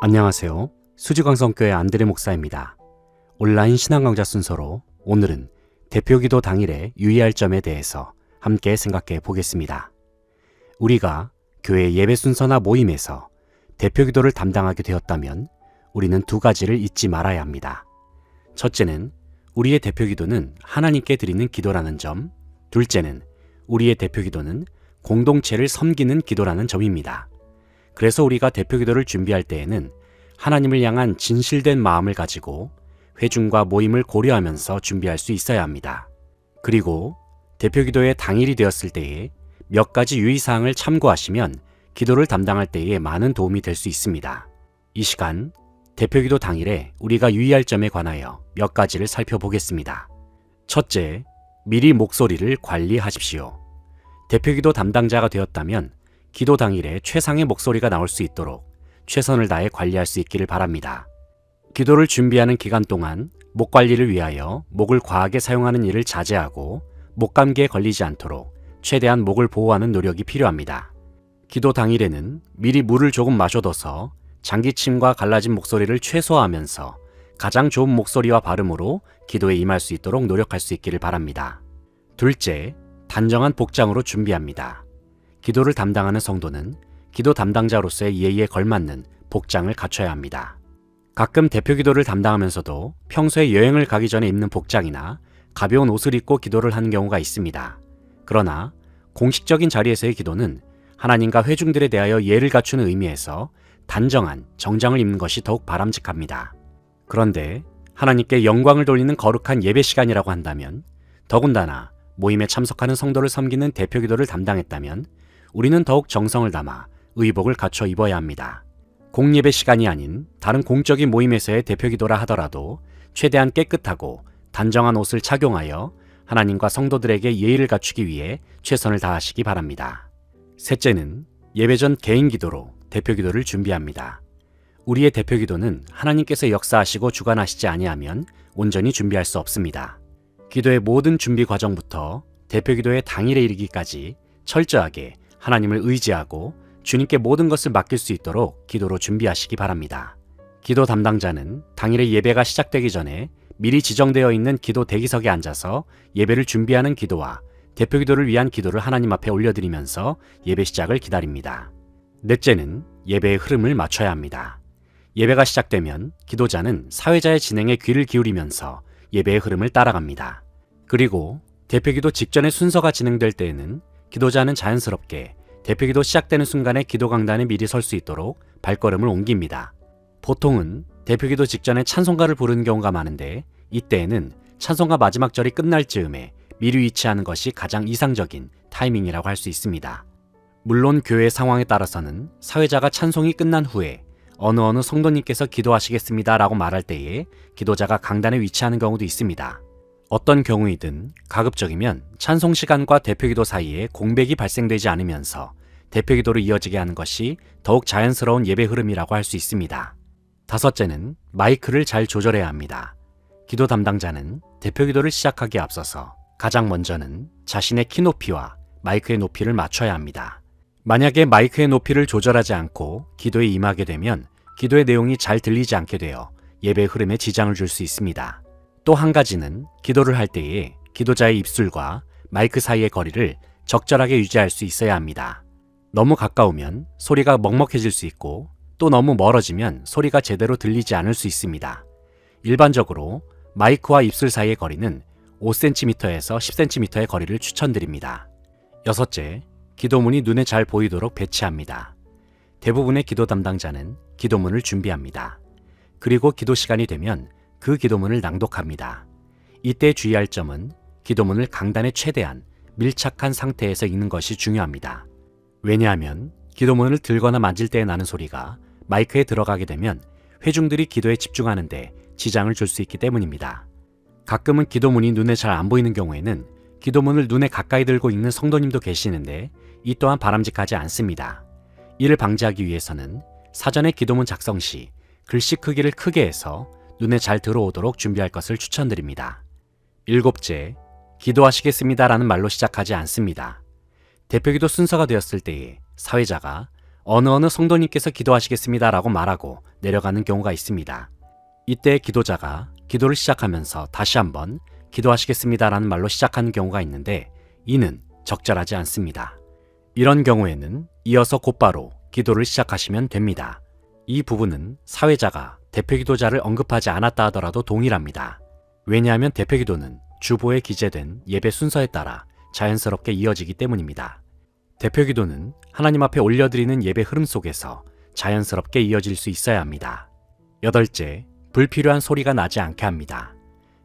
안녕하세요. 수지광성교회 안드레 목사입니다. 온라인 신앙 강좌 순서로 오늘은 대표기도 당일에 유의할 점에 대해서 함께 생각해 보겠습니다. 우리가 교회 예배 순서나 모임에서 대표기도를 담당하게 되었다면 우리는 두 가지를 잊지 말아야 합니다. 첫째는 우리의 대표기도는 하나님께 드리는 기도라는 점, 둘째는 우리의 대표기도는 공동체를 섬기는 기도라는 점입니다. 그래서 우리가 대표기도를 준비할 때에는 하나님을 향한 진실된 마음을 가지고 회중과 모임을 고려하면서 준비할 수 있어야 합니다. 그리고 대표기도의 당일이 되었을 때에 몇 가지 유의사항을 참고하시면 기도를 담당할 때에 많은 도움이 될 수 있습니다. 이 시간 대표기도 당일에 우리가 유의할 점에 관하여 몇 가지를 살펴보겠습니다. 첫째, 미리 목소리를 관리하십시오. 대표기도 담당자가 되었다면 기도 당일에 최상의 목소리가 나올 수 있도록 최선을 다해 관리할 수 있기를 바랍니다. 기도를 준비하는 기간 동안 목 관리를 위하여 목을 과하게 사용하는 일을 자제하고 목감기에 걸리지 않도록 최대한 목을 보호하는 노력이 필요합니다. 기도 당일에는 미리 물을 조금 마셔둬서 장기침과 갈라진 목소리를 최소화하면서 가장 좋은 목소리와 발음으로 기도에 임할 수 있도록 노력할 수 있기를 바랍니다. 둘째, 단정한 복장으로 준비합니다. 기도를 담당하는 성도는 기도 담당자로서의 예의에 걸맞는 복장을 갖춰야 합니다. 가끔 대표기도를 담당하면서도 평소에 여행을 가기 전에 입는 복장이나 가벼운 옷을 입고 기도를 하는 경우가 있습니다. 그러나 공식적인 자리에서의 기도는 하나님과 회중들에 대하여 예를 갖추는 의미에서 단정한 정장을 입는 것이 더욱 바람직합니다. 그런데 하나님께 영광을 돌리는 거룩한 예배 시간이라고 한다면, 더군다나 모임에 참석하는 성도를 섬기는 대표기도를 담당했다면 우리는 더욱 정성을 담아 의복을 갖춰 입어야 합니다. 공예배 시간이 아닌 다른 공적인 모임에서의 대표기도라 하더라도 최대한 깨끗하고 단정한 옷을 착용하여 하나님과 성도들에게 예의를 갖추기 위해 최선을 다하시기 바랍니다. 셋째는 예배 전 개인 기도로 대표기도를 준비합니다. 우리의 대표기도는 하나님께서 역사하시고 주관하시지 아니하면 온전히 준비할 수 없습니다. 기도의 모든 준비 과정부터 대표기도의 당일에 이르기까지 철저하게 하나님을 의지하고 주님께 모든 것을 맡길 수 있도록 기도로 준비하시기 바랍니다. 기도 담당자는 당일의 예배가 시작되기 전에 미리 지정되어 있는 기도 대기석에 앉아서 예배를 준비하는 기도와 대표기도를 위한 기도를 하나님 앞에 올려드리면서 예배 시작을 기다립니다. 넷째는 예배의 흐름을 맞춰야 합니다. 예배가 시작되면 기도자는 사회자의 진행에 귀를 기울이면서 예배의 흐름을 따라갑니다. 그리고 대표기도 직전에 순서가 진행될 때에는 기도자는 자연스럽게 대표기도 시작되는 순간에 기도 강단에 미리 설 수 있도록 발걸음을 옮깁니다. 보통은 대표기도 직전에 찬송가를 부르는 경우가 많은데 이때에는 찬송가 마지막 절이 끝날 즈음에 미리 위치하는 것이 가장 이상적인 타이밍이라고 할 수 있습니다. 물론 교회 상황에 따라서는 사회자가 찬송이 끝난 후에 어느 성도님께서 기도하시겠습니다 라고 말할 때에 기도자가 강단에 위치하는 경우도 있습니다. 어떤 경우이든 가급적이면 찬송 시간과 대표기도 사이에 공백이 발생되지 않으면서 대표기도로 이어지게 하는 것이 더욱 자연스러운 예배 흐름이라고 할 수 있습니다. 다섯째는 마이크를 잘 조절해야 합니다. 기도 담당자는 대표기도를 시작하기에 앞서서 가장 먼저는 자신의 키 높이와 마이크의 높이를 맞춰야 합니다. 만약에 마이크의 높이를 조절하지 않고 기도에 임하게 되면 기도의 내용이 잘 들리지 않게 되어 예배 흐름에 지장을 줄 수 있습니다. 또 한 가지는 기도를 할 때에 기도자의 입술과 마이크 사이의 거리를 적절하게 유지할 수 있어야 합니다. 너무 가까우면 소리가 먹먹해질 수 있고 또 너무 멀어지면 소리가 제대로 들리지 않을 수 있습니다. 일반적으로 마이크와 입술 사이의 거리는 5cm에서 10cm의 거리를 추천드립니다. 여섯째, 기도문이 눈에 잘 보이도록 배치합니다. 대부분의 기도 담당자는 기도문을 준비합니다. 그리고 기도 시간이 되면 그 기도문을 낭독합니다. 이때 주의할 점은 기도문을 강단에 최대한 밀착한 상태에서 읽는 것이 중요합니다. 왜냐하면 기도문을 들거나 만질 때 나는 소리가 마이크에 들어가게 되면 회중들이 기도에 집중하는데 지장을 줄 수 있기 때문입니다. 가끔은 기도문이 눈에 잘 안 보이는 경우에는 기도문을 눈에 가까이 들고 읽는 성도님도 계시는데 이 또한 바람직하지 않습니다. 이를 방지하기 위해서는 사전에 기도문 작성 시 글씨 크기를 크게 해서 눈에 잘 들어오도록 준비할 것을 추천드립니다. 일곱째, 기도하시겠습니다라는 말로 시작하지 않습니다. 대표기도 순서가 되었을 때에 사회자가 어느 성도님께서 기도하시겠습니다라고 말하고 내려가는 경우가 있습니다. 이때 기도자가 기도를 시작하면서 다시 한번 기도하시겠습니다라는 말로 시작하는 경우가 있는데 이는 적절하지 않습니다. 이런 경우에는 이어서 곧바로 기도를 시작하시면 됩니다. 이 부분은 사회자가 대표기도자를 언급하지 않았다 하더라도 동일합니다. 왜냐하면 대표기도는 주보에 기재된 예배 순서에 따라 자연스럽게 이어지기 때문입니다. 대표기도는 하나님 앞에 올려드리는 예배 흐름 속에서 자연스럽게 이어질 수 있어야 합니다. 8째, 불필요한 소리가 나지 않게 합니다.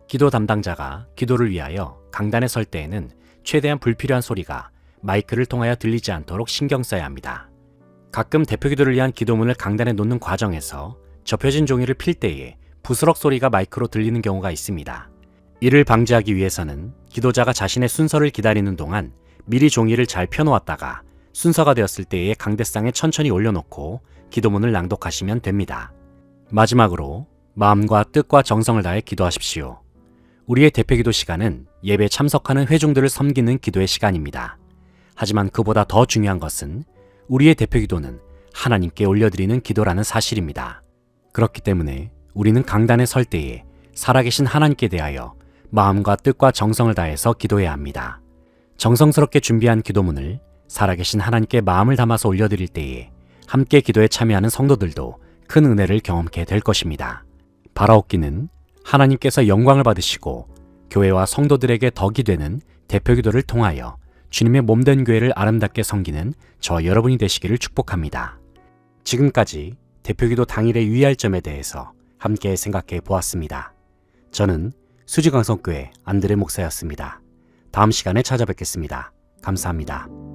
기도 담당자가 기도를 위하여 강단에 설 때에는 최대한 불필요한 소리가 마이크를 통하여 들리지 않도록 신경 써야 합니다. 가끔 대표기도를 위한 기도문을 강단에 놓는 과정에서 접혀진 종이를 필 때에 부스럭 소리가 마이크로 들리는 경우가 있습니다. 이를 방지하기 위해서는 기도자가 자신의 순서를 기다리는 동안 미리 종이를 잘 펴놓았다가 순서가 되었을 때에 강대상에 천천히 올려놓고 기도문을 낭독하시면 됩니다. 마지막으로 마음과 뜻과 정성을 다해 기도하십시오. 우리의 대표기도 시간은 예배에 참석하는 회중들을 섬기는 기도의 시간입니다. 하지만 그보다 더 중요한 것은 우리의 대표기도는 하나님께 올려드리는 기도라는 사실입니다. 그렇기 때문에 우리는 강단에 설 때에 살아계신 하나님께 대하여 마음과 뜻과 정성을 다해서 기도해야 합니다. 정성스럽게 준비한 기도문을 살아계신 하나님께 마음을 담아서 올려드릴 때에 함께 기도에 참여하는 성도들도 큰 은혜를 경험케 될 것입니다. 바라옵기는 하나님께서 영광을 받으시고 교회와 성도들에게 덕이 되는 대표기도를 통하여 주님의 몸된 교회를 아름답게 섬기는 저 여러분이 되시기를 축복합니다. 지금까지 대표기도 당일에 유의할 점에 대해서 함께 생각해 보았습니다. 저는 수지강성교회 안드레 목사였습니다. 다음 시간에 찾아뵙겠습니다. 감사합니다.